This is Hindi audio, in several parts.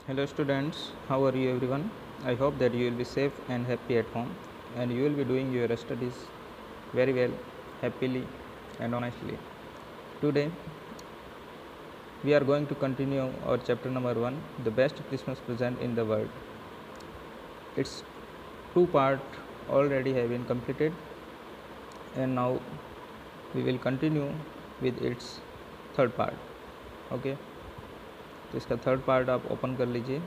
Hello students, how are you everyone? I hope that you will be safe and happy at home and you will be doing your studies very well, happily and honestly. Today we are going to continue our chapter number 1, the best Christmas present in the world. Its two part already have been completed and now we will continue with its third part. Okay, तो इसका थर्ड पार्ट आप ओपन कर लीजिए।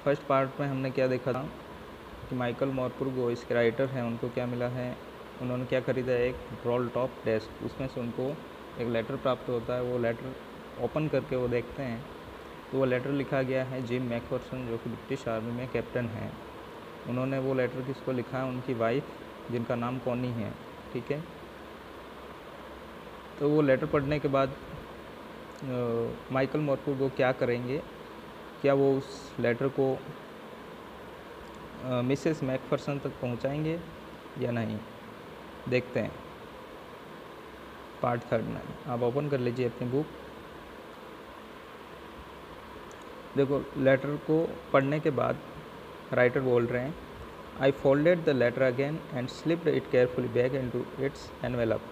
फर्स्ट पार्ट में हमने क्या देखा था कि माइकल मोरपुर्गो इसके राइटर हैं, उनको क्या मिला है, उन्होंने क्या खरीदा, एक रोल टॉप डेस्क। उसमें से उनको एक लेटर प्राप्त होता है। वो लेटर ओपन करके वो देखते हैं तो वो लेटर लिखा गया है जिम मैकफर्सन, जो कि ब्रिटिश आर्मी में कैप्टन हैं। उन्होंने वो लेटर किसको लिखा है, उनकी वाइफ जिनका नाम कॉनी है। ठीक है, तो वो लेटर पढ़ने के बाद माइकल मोरपुर्गो क्या करेंगे, क्या वो उस लेटर को मिसेस मैकफर्सन तक पहुंचाएंगे या नहीं, देखते हैं पार्ट थर्ड में। आप ओपन कर लीजिए अपनी बुक। देखो, लेटर को पढ़ने के बाद राइटर बोल रहे हैं, I folded the letter again and slipped it carefully back into its envelope.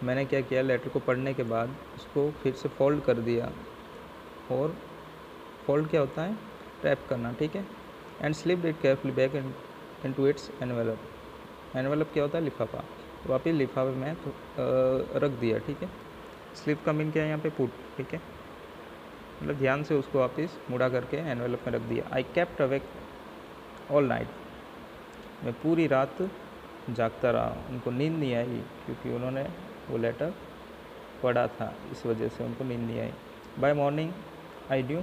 मैंने क्या किया, लेटर को पढ़ने के बाद उसको फिर से फोल्ड कर दिया। और फोल्ड क्या होता है, रैप करना। ठीक है, and slipped it carefully back into its envelope. Envelope क्या होता है, लिफाफा। तो वापिस लिफाफे में तो रख दिया। ठीक है, स्लिप का मीन क्या है यहाँ पे, पुट। ठीक है, मतलब ध्यान से उसको वापिस मुड़ा करके एनवेलप में रख दिया। I kept awake all night. मैं पूरी रात जागता रहा, उनको नींद नहीं आई क्योंकि उन्होंने वो लेटर पढ़ा था, इस वजह से उनको नींद नहीं आई। By morning I knew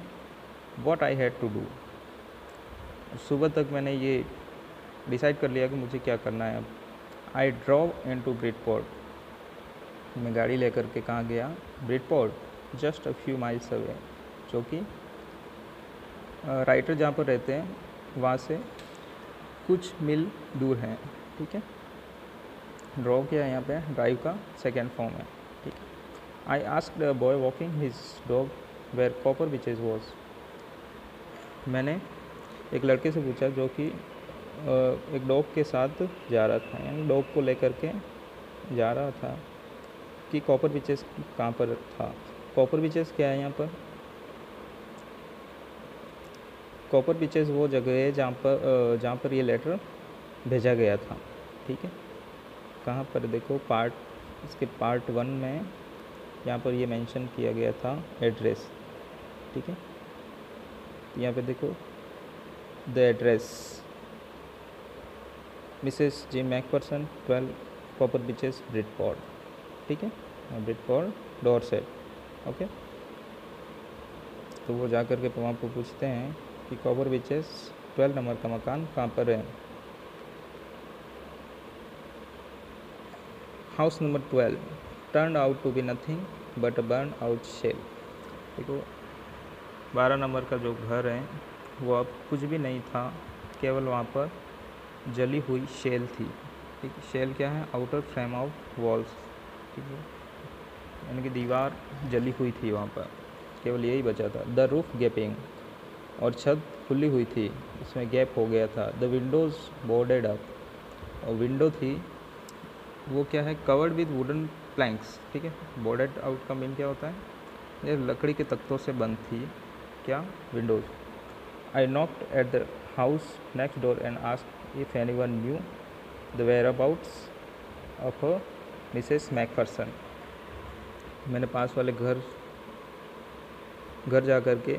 what I had to do. सुबह तक मैंने ये डिसाइड कर लिया कि मुझे क्या करना है अब। आई ड्रॉव इन टू ब्रिडपोर्ट। मैं गाड़ी लेकर के कहाँ गया, Bridport, just a few miles away, जो कि राइटर जहाँ पर रहते हैं वहाँ से कुछ मील दूर हैं। ठीक है, ड्रॉव क्या है यहाँ पे, ड्राइव का सेकेंड फॉर्म है। ठीक है, I asked a boy walking his dog where Copper Beeches was. मैंने एक लड़के से पूछा जो कि एक डॉग के साथ जा रहा था, यानी डॉग को लेकर के जा रहा था, कि कॉपर विचेस कहाँ पर था। कॉपर विचेस क्या है यहाँ पर, कॉपर विचेस वो जगह है जहाँ पर ये लेटर भेजा गया था। ठीक है, कहाँ पर, देखो पार्ट, इसके पार्ट 1 में यहाँ पर ये मेंशन किया गया था एड्रेस। ठीक है, यहाँ पे देखो the address, Mrs gym Macpherson, 12 copper beaches, Bridport. ठीक है, ब्रिडपोर्ट, डॉर्सेट। ओके, तो वो जा कर के वहाँ पर पूछते हैं कि कॉपर बीचेस 12 नंबर का मकान कहाँ पर है। House number 12 turn out to be nothing but a burnt out shell. देखो, 12 नंबर का जो घर है वो अब कुछ भी नहीं था, केवल वहाँ पर जली हुई शेल थी। ठीक है, शेल क्या है, आउटर फ्रेम ऑफ वॉल्स। ठीक है, यानी कि दीवार जली हुई थी वहाँ पर, केवल यही बचा था। द रूफ गैपिंग, और छत खुली हुई थी, इसमें गैप हो गया था। द विंडोज़ बोर्डेड अप, और विंडो थी वो क्या है, कवर्ड विद वुडन प्लैंक्स। ठीक है, बोर्डेड आउट का मीन क्या होता है, ये लकड़ी के तख्तों से बंद थी क्या, windows. I knocked at the house next door and asked if anyone knew the whereabouts of Mrs McPherson. मैंने पास वाले घर जा कर के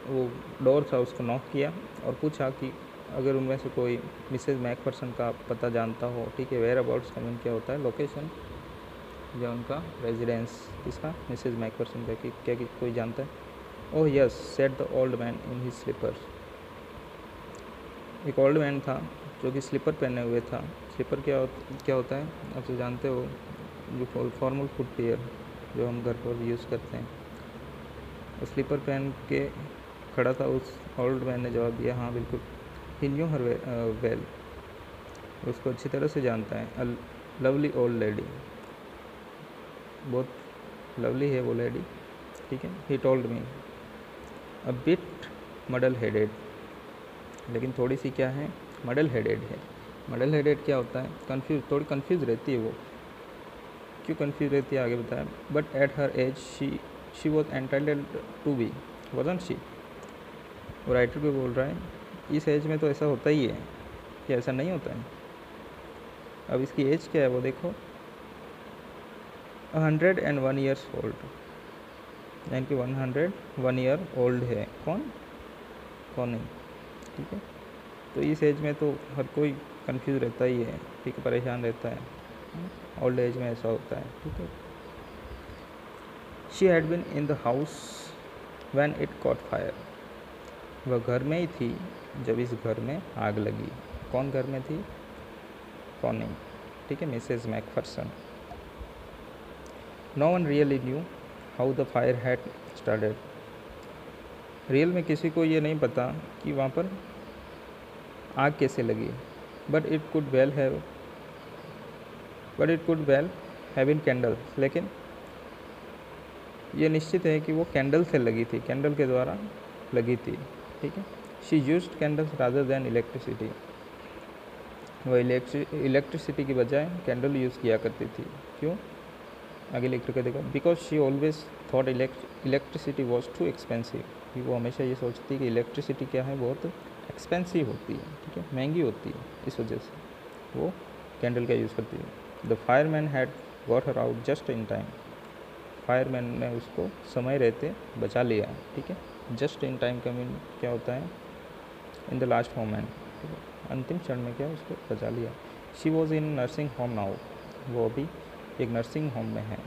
वो डोर था उसको नॉक किया और पूछा कि अगर उनमें से कोई मिसेस मैकफर्सन का पता जानता हो। ठीक है, वेयर अबाउट्स का मीन क्या होता है, लोकेशन या उनका रेजिडेंस, किसका, मिसेस मैकफर्सन का, कि क्या कोई जानता है। Oh yes said the old man in his slippers. एक ओल्ड मैन था जो कि स्लीपर पहने हुए था। स्लीपर क्या होता है, आप तो जानते हो, जो फॉर्मल फुटवियर जो हम घर पर यूज़ करते हैं। उस स्लीपर पहन के खड़ा था। उस ओल्ड मैन ने जवाब दिया, हाँ बिल्कुल, ही न्यू हर वेल, उसको अच्छी तरह से जानता है। अ लवली ओल्ड लेडी, बहुत लवली है वो लेडी। ठीक है। He told me a bit muddle headed, लेकिन थोड़ी सी क्या है, मडल हेडेड है। मडल हेडेड क्या होता है, कन्फ्यूज, थोड़ी कन्फ्यूज रहती है वो। क्यों कन्फ्यूज रहती है आगे बताया। But at her age she was entitled to be, wasn't she. वो राइटर भी बोल रहा है इस एज में तो ऐसा होता ही है, कि ऐसा नहीं होता है। अब इसकी एज क्या है वो देखो, 101 ईयर्स ओल्ड, यानी कि 101 ईयर ओल्ड है। कौन नहीं, ठीक है। तो इस एज में तो हर कोई कंफ्यूज रहता ही है, ठीक है, परेशान रहता है, ओल्ड एज में ऐसा होता है, ठीक है। She had been in the house when it caught fire, वह घर में ही थी जब इस घर में आग लगी। कौन घर में थी, कौन नहीं, ठीक है, Mrs McPherson. No one really knew how the fire had started, real में किसी को ये नहीं पता कि वहाँ पर आग कैसे लगी। But it could well have in candles, लेकिन ये निश्चित है कि वो कैंडल से लगी थी, कैंडल के द्वारा लगी थी, ठीक है। She used candles rather than electricity, वह इलेक्ट्रिसिटी की बजाय कैंडल यूज़ किया करती थी। क्यों, आगे लिख कर देखो। Because she always thought electricity was too expensive, वो हमेशा ये सोचती है कि इलेक्ट्रिसिटी क्या है, बहुत एक्सपेंसिव होती है, ठीक है, महंगी होती है, इस वजह से वो कैंडल का यूज़ करती है। The fireman had got her out just in time, fireman ने उसको समय रहते बचा लिया, ठीक है। जस्ट इन टाइम का मीन क्या होता है, इन द लास्ट मोमेंट, ठीक है, अंतिम क्षण में क्या उसको बचा लिया। She was in nursing home now, वो अभी एक नर्सिंग होम में है।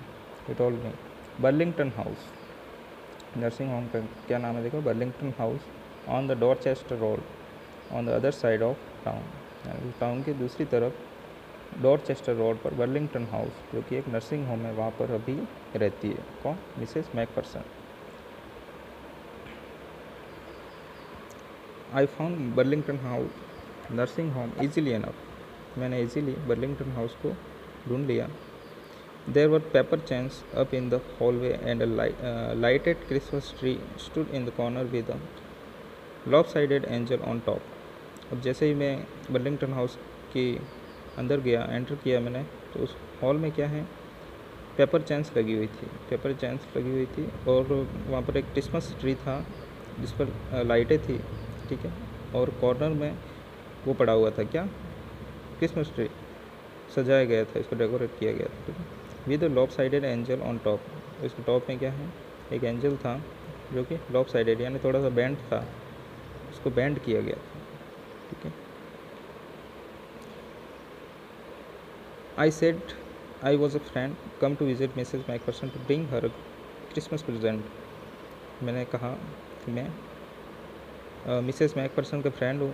He told me Burlington House, nursing home का क्या नाम है देखो, Burlington House, on the Dorchester Road on the other side of town, town की दूसरी तरफ डॉरचेस्टर रोड पर बर्लिंगटन हाउस, जो कि एक नर्सिंग होम है, वहाँ पर अभी रहती है। कौन, Mrs McPherson. I found Burlington House nursing home easily enough, मैंने ईजीली बर्लिंगटन हाउस को ढूंढ लिया। There were pepper chains up in the hallway and a lighted Christmas tree stood in the corner with a lopsided angel on top. अब जैसे ही मैं बर्लिंगटन हाउस के अंदर गया, एंटर किया मैंने, तो उस हॉल में क्या है, पेपर चैन्स लगी हुई थी, और वहाँ पर एक क्रिसमस ट्री था जिस पर लाइटें थी, ठीक है, और कॉर्नर में वो पड़ा हुआ था, क्या, क्रिसमस ट्री सजाया गया था, इसको डेकोरेट किया गया था, ठीक है, with lopsided angel on top. इसके टॉप में क्या है, एक एंजल था जो कि लॉपसाइडेड यानी थोड़ा सा बैंड था, उसको बैंड किया गया था, ठीक है। I said I was a friend come to visit Mrs McPherson to bring her Christmas present, मैंने कहा कि मैं मिसेज मैकफरसन का फ्रेंड हूँ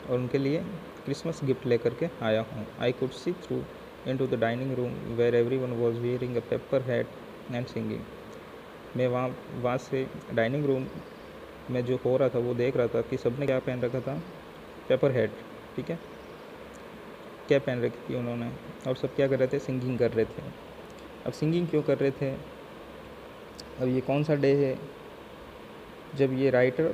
और उनके लिए क्रिसमस गिफ्ट लेकर के आया हूँ। I could see through into the dining room where everyone was wearing a pepper hat and singing, मैं वहाँ से डाइनिंग रूम में जो हो रहा था वो देख रहा था कि सबने क्या पहन रखा था, पेपर हैट, ठीक है, क्या पहन रखी थी उन्होंने, और सब क्या कर रहे थे, सिंगिंग कर रहे थे। अब सिंगिंग क्यों कर रहे थे, अब ये कौन सा डे है, जब ये राइटर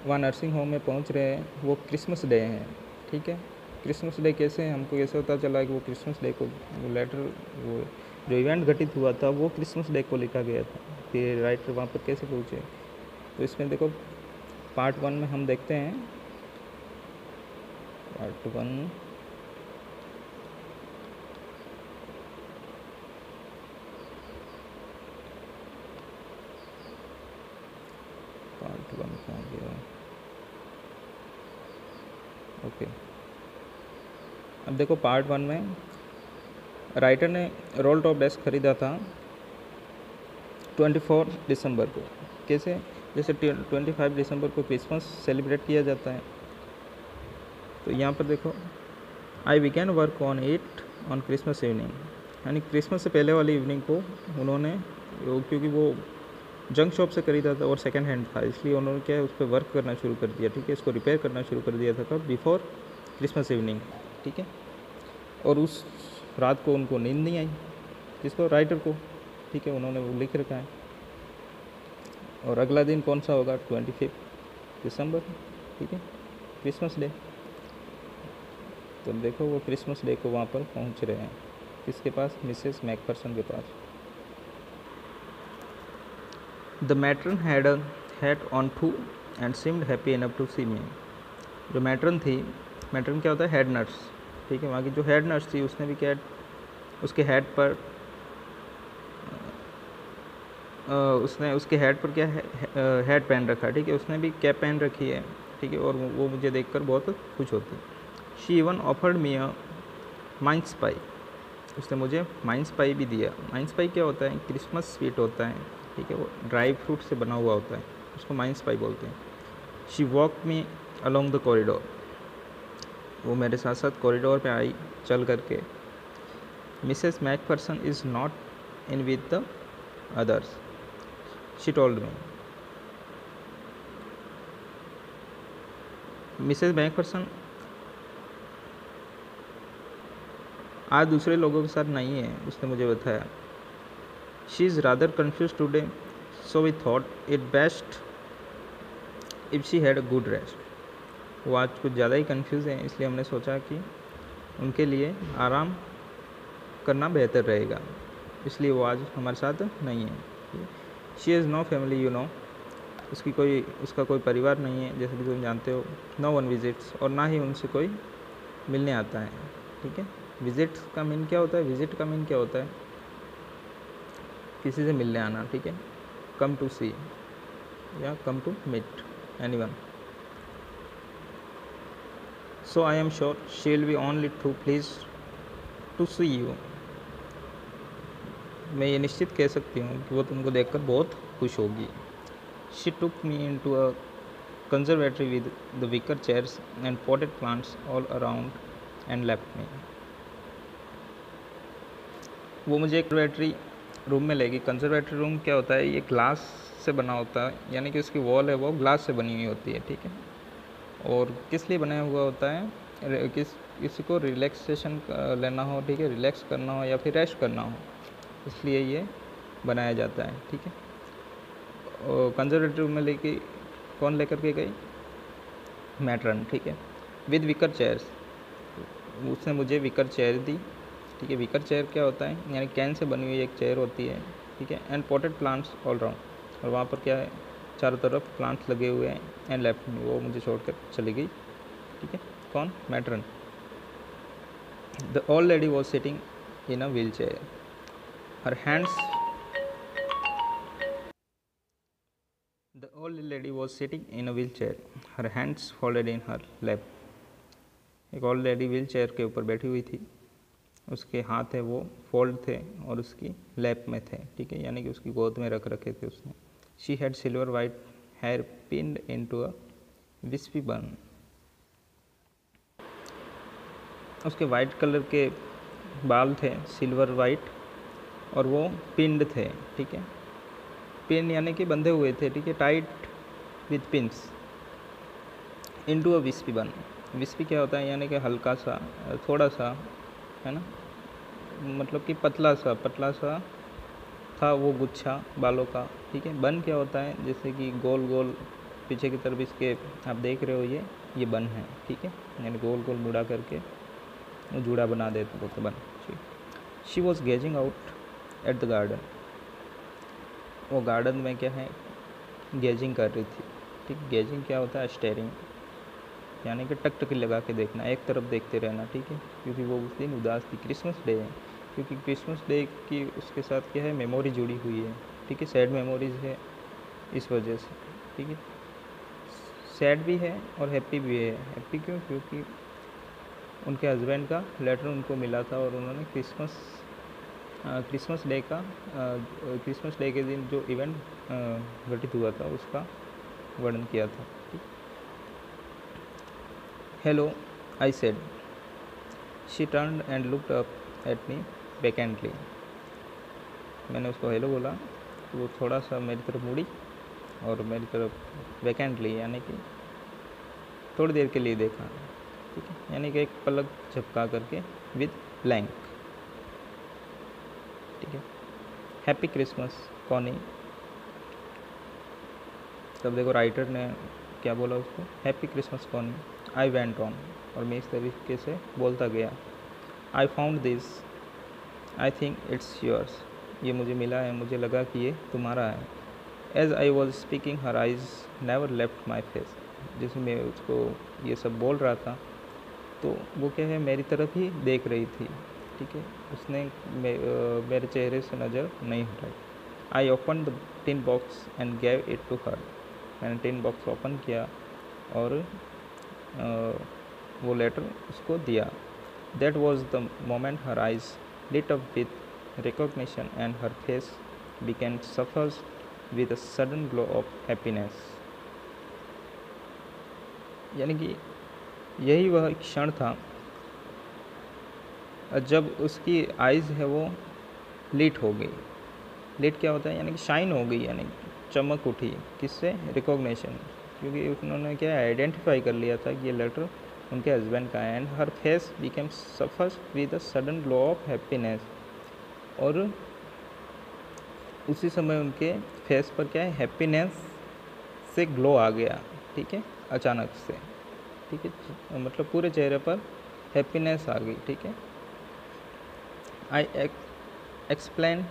वहाँ नर्सिंग होम में पहुँच रहे हैं, वो क्रिसमस डे है, ठीक है। क्रिसमस डे कैसे, हमको कैसे पता चला कि वो क्रिसमस डे को, वो जो इवेंट घटित हुआ था वो क्रिसमस डे को लिखा गया था, फिर राइटर वहाँ पर कैसे पहुँचे। तो इसमें देखो पार्ट 1 में हम देखते हैं, पार्ट 1 कहाँ गया, ओके। अब देखो पार्ट 1 में राइटर ने रोल टॉप डेस्क ख़रीदा था 24 दिसंबर को, कैसे, जैसे 25 दिसंबर को क्रिसमस सेलिब्रेट किया जाता है। तो यहाँ पर देखो आई began work on it on Christmas evening, यानी क्रिसमस से पहले वाली इवनिंग को उन्होंने, क्योंकि वो जंक शॉप से खरीदा था और सेकंड हैंड था, इसलिए उन्होंने क्या है उस पर वर्क करना शुरू कर दिया, ठीक है, इसको रिपेयर करना शुरू कर दिया था कब, बिफोर क्रिसमस इवनिंग, ठीक है। और उस रात को उनको नींद नहीं आई, किसको, राइटर को, ठीक है, उन्होंने वो लिख रखा है। और अगला दिन कौन सा होगा? 25 दिसंबर, ठीक है, क्रिसमस डे। तो देखो वो क्रिसमस डे को वहाँ पर पहुँच रहे हैं, किसके पास? मिसेस मैकफर्सन के पास। The matron had a hat on too and seemed happy enough to see me. जो मैट्रन थी, मैट्रन क्या होता है? हेड नर्स, ठीक है। वहाँ की जो हेड नर्स थी उसने भी क्या, उसके हेड पर उसने उसके हेड पर क्या है, हेड पहन रखा है, ठीक है। उसने भी कैप पहन रखी है, ठीक है, और वो मुझे देखकर बहुत खुश होती है। She even offered me a mince pie. उसने मुझे माइंस पाई भी दिया। माइंस पाई क्या होता है? क्रिसमस स्वीट होता है, ठीक है, वो ड्राई फ्रूट से बना हुआ होता है, उसको माइंस पाई बोलते हैं। She walk me along the corridor. वो मेरे साथ साथ कॉरिडोर पे आई चल करके। Mrs Macpherson is not in with the others, she told me. Mrs Macpherson आज दूसरे लोगों के साथ नहीं है, उसने मुझे बताया। She is rather confuse today, so we thought it best if she had a good rest. वो आज कुछ ज़्यादा ही कन्फ्यूज़ हैं, इसलिए हमने सोचा कि उनके लिए आराम करना बेहतर रहेगा, इसलिए वो आज हमारे साथ नहीं है। She is no family, you know. उसका कोई परिवार नहीं है, जैसे कि तुम जानते हो। नो वन विजिट्स, और ना ही उनसे कोई मिलने आता है, ठीक है। विजिट का मीन क्या होता है? विजिट का मीन क्या होता है? किसी से मिलने आना, ठीक है। कम टू सी या come to meet anyone. So I am sure she will be only too please to see you. मैं ये निश्चित कह सकती हूँ कि वो तुमको देखकर बहुत खुश होगी। She took me into a conservatory with the wicker chairs and potted plants all around and left me. वो मुझे एक कंजर्वेटरी रूम में लेगी। कंजर्वेटरी रूम क्या होता है? ये ग्लास से बना होता है, यानी कि उसकी वॉल है वो ग्लास से बनी हुई होती है, ठीक है। और किस लिए बनाया हुआ होता है? किसी को रिलैक्सेशन लेना हो, ठीक है, रिलैक्स करना हो या फिर रेस्ट करना हो, इसलिए ये बनाया जाता है, ठीक है। और कंजर्वेटरी रूम में लेके कौन लेकर के गई? मैट्रन, ठीक है, विद विकर चेयर्स। उसने मुझे विकर चेयर दी, ठीक है। विकर चेयर क्या होता है? यानी कैन से बनी हुई एक चेयर होती है, ठीक है। And potted plants all round, और वहाँ पर क्या है? चारों तरफ प्लांट्स लगे हुए हैं। एंड लेफ्ट में, वो मुझे छोड़कर चली गई, ठीक है। कौन? Matron. The old lady was sitting in a wheel chair, her hands The old lady was sitting in a wheelchair, her hands folded in her lap. एक ओल्ड लेडी व्हील चेयर के ऊपर बैठी हुई थी, उसके हाथ है वो फोल्ड थे और उसकी लैप में थे, ठीक है, यानी कि उसकी गोद में रख रखे थे उसने। She had silver white hair pinned into a wispy bun. उसके वाइट कलर के बाल थे, सिल्वर वाइट, और वो पिंड थे, ठीक है। पिन यानी कि बंधे हुए थे, ठीक है, tight with pins into a wispy bun. Wispy क्या होता है? यानी कि हल्का सा, थोड़ा सा, है ना, मतलब कि पतला सा था वो गुच्छा बालों का, ठीक है। बन क्या होता है? जैसे कि गोल गोल पीछे की तरफ इसके आप देख रहे हो, ये बन है, ठीक है, यानी गोल गोल मुड़ा करके वो जूड़ा बना देते तो बन, ठीक। She was gazing out at the garden. वो गार्डन में क्या है? गेजिंग कर रही थी, ठीक। गेजिंग क्या होता है? स्टेयरिंग, यानी कि टकटकी लगा के देखना, एक तरफ देखते रहना, ठीक है, क्योंकि वो उस दिन उदास थी। क्रिसमस डे है, क्योंकि क्रिसमस डे की उसके साथ क्या है? मेमोरी जुड़ी हुई है, ठीक है, सैड मेमोरीज है, इस वजह से, ठीक है। सैड भी है और हैप्पी भी है। हैप्पी क्यों? क्योंकि उनके हस्बैंड का लेटर उनको मिला था और उन्होंने क्रिसमस डे के दिन जो इवेंट घटित हुआ था उसका वर्णन किया था, ठीक। Hello, I said. She turned and looked up at me vacantly. मैंने उसको हेलो बोला तो वो थोड़ा सा मेरी तरफ मुड़ी और मेरी तरफ वैकेंटली यानी कि थोड़ी देर के लिए देखा, ठीक है, यानी कि एक पलक झपका करके विद ब्लैंक, ठीक है। Happy Christmas Connie. तब देखो राइटर ने क्या बोला उसको, happy Christmas Connie. I went on, और मैं इस तरीके से बोलता गया। I found this, I think it's yours, ये मुझे मिला है, मुझे लगा कि ये तुम्हारा है। As I was speaking her eyes never left my face, जिसमें मैं उसको ये सब बोल रहा था तो वो क्या है, मेरी तरफ ही देख रही थी, ठीक है, उसने मेरे चेहरे से नज़र नहीं हटाई। I open the tin box and gave it to her, मैंने टिन बॉक्स ओपन किया और वो लेटर उसको दिया। That was the moment her eyes lit up with recognition and her face began suffers with a sudden glow of happiness। यानी कि यही वह क्षण था जब उसकी आइज़ है वो लीट हो गई। लीट क्या होता है, यानी कि शाइन हो गई, यानी चमक उठी। किससे? रिकॉग्निशन, क्योंकि उन्होंने क्या आइडेंटिफाई कर लिया था कि ये लेटर उनके हस्बैंड का है। And her face became suffers with a sudden glow of happiness, और उसी समय उनके फेस पर क्या है, हैप्पीनेस से ग्लो आ गया, ठीक है, अचानक से, ठीक है, मतलब पूरे चेहरे पर हैप्पीनेस आ गई, ठीक है। I explain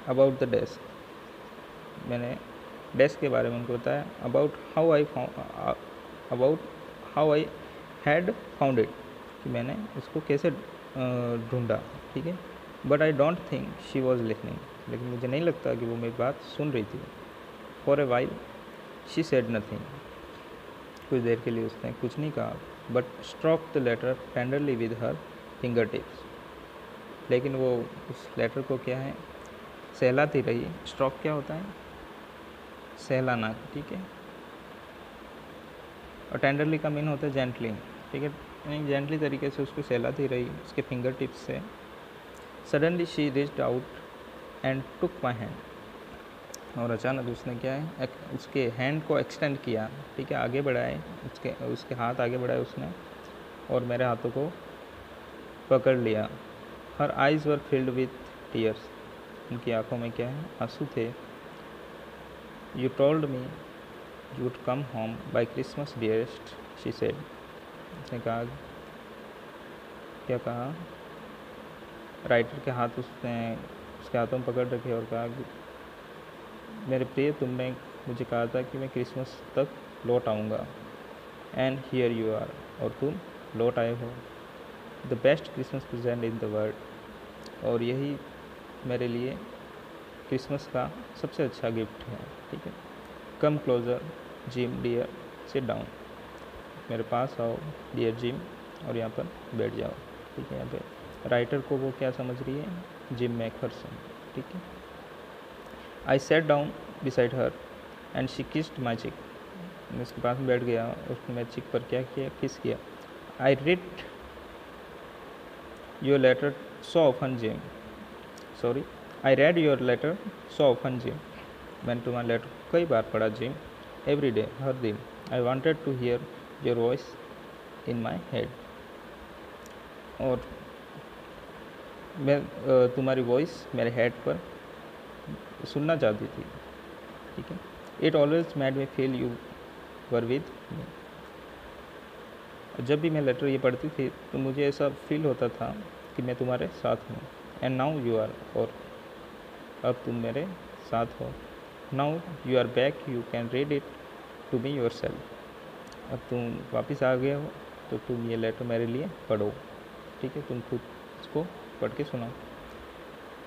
about the desk, मैंने डेस्क के बारे में उनको बताया। About how I had found it, कि मैंने उसको कैसे ढूंढा, ठीक है। But I don't think she was listening, लेकिन मुझे नहीं लगता कि वो मेरी बात सुन रही थी। For a while she said nothing, कुछ देर के लिए उसने कुछ नहीं कहा। But stroke the letter tenderly with her finger tips, लेकिन वो उस लेटर को क्या है, सहलाती रही। स्ट्रोक क्या होता है? सहलाना, ठीक है। और टेंडरली का मीन होता है जेंटली, ठीक है, यानी जेंटली तरीके से उसको सहलाती रही उसके फिंगर टिप्स से। Suddenly she reached out and took my hand, और अचानक उसने क्या है, उसके हैंड को एक्सटेंड किया, ठीक है, आगे बढ़ाए, उसके हाथ आगे बढ़ाए उसने, और मेरे हाथों को पकड़ लिया। Her eyes were filled with tears, उनकी आंखों में क्या है, आंसू थे। You told me you would come home by Christmas dearest, she said, उसने कहा, क्या कहा, राइटर के हाथ उसके हाथों में पकड़ रखे और कहा कि मेरे प्रिय, तुमने मुझे कहा था कि मैं क्रिसमस तक लौट आऊँगा, एंड हियर यू आर, और तुम लौट आए हो। The best Christmas present in the world, और यही मेरे लिए क्रिसमस का सबसे अच्छा गिफ्ट है, ठीक है। Come closer Jim dear, sit down, मेरे पास आओ डियर जिम, और यहाँ पर बैठ जाओ, ठीक है। यहाँ पे राइटर को वो क्या समझ रही है, जिम मैकफरसन, ठीक है। I sat down beside her and she kissed my cheek, मैं उसके पास में बैठ गया, उसने मेरे चिक पर क्या किया, किस किया। I read your letter so often Jim, sorry, I read your letter so often Jim, मैंने तुम्हारा लेटर कई बार पढ़ा जिम, एवरी डे, हर दिन। I wanted to hear your voice in my head, और मैं तुम्हारी वॉइस मेरे हेड पर सुनना चाहती थी, ठीक है। It always made me feel you were with me, जब भी मैं लेटर ये पढ़ती थी तो मुझे ऐसा फील होता था कि मैं तुम्हारे साथ हूँ। एंड नाउ यू आर, और अब तुम मेरे साथ हो। Now you are back, you can read it to me yourself, अब तुम वापस आ गए हो तो तुम ये लेटर मेरे लिए पढ़ो, ठीक है, तुम खुद इसको पढ़ के सुनाओ।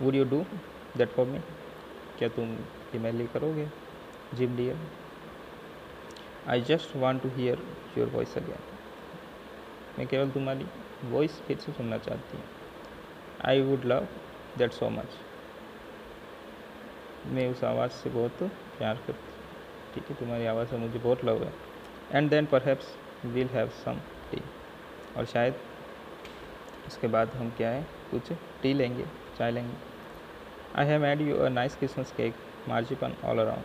Would you do that for me, क्या तुम ये मेरे लिए करोगे Jim dear. I just want to hear your voice again, मैं केवल तुम्हारी वॉइस फिर से सुनना चाहती हूँ। I would love that so much, मैं उस आवाज़ से बहुत प्यार करती हूँ, ठीक है, तुम्हारी आवाज़ से मुझे बहुत लव है। And then perhaps will have some tea, और शायद उसके बाद हम क्या है, कुछ टी लेंगे, चाय लेंगे। I have made you a nice Christmas cake, marzipan all around,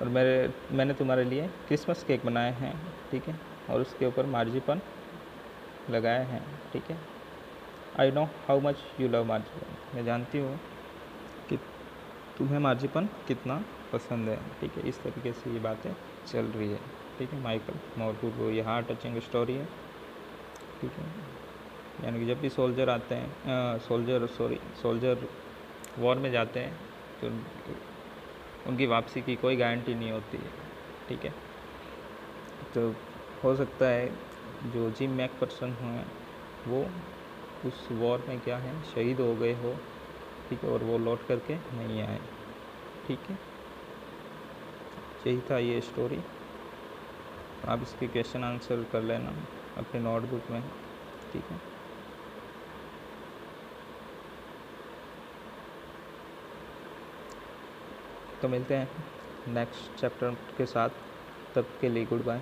और मैंने तुम्हारे लिए क्रिसमस केक बनाए हैं, ठीक है, और उसके ऊपर मार्जिपन लगाए हैं, ठीक है। I know how much you love marzipan, मैं जानती हूँ कि तुम्हें मार्जिपन कितना पसंद है। ठीक है, इस तरीके से ये बातें चल रही है। ठीक है, माइकल मॉर्टू ये हार्ट टचिंग स्टोरी है। ठीक है, यानी कि जब भी सोल्जर आते हैं, सोल्जर वॉर में जाते हैं तो उनकी वापसी की कोई गारंटी नहीं होती है। ठीक है, तो हो सकता है जो जिम मैकफर्सन हैं वो उस वॉर में क्या है शहीद हो गए हो। ठीक है, और वो लौट करके नहीं आए। ठीक है, यही था ये स्टोरी। आप इसके क्वेश्चन आंसर कर लेना अपने नोटबुक में। ठीक है, तो मिलते हैं नेक्स्ट चैप्टर के साथ, तब के लिए गुड बाय।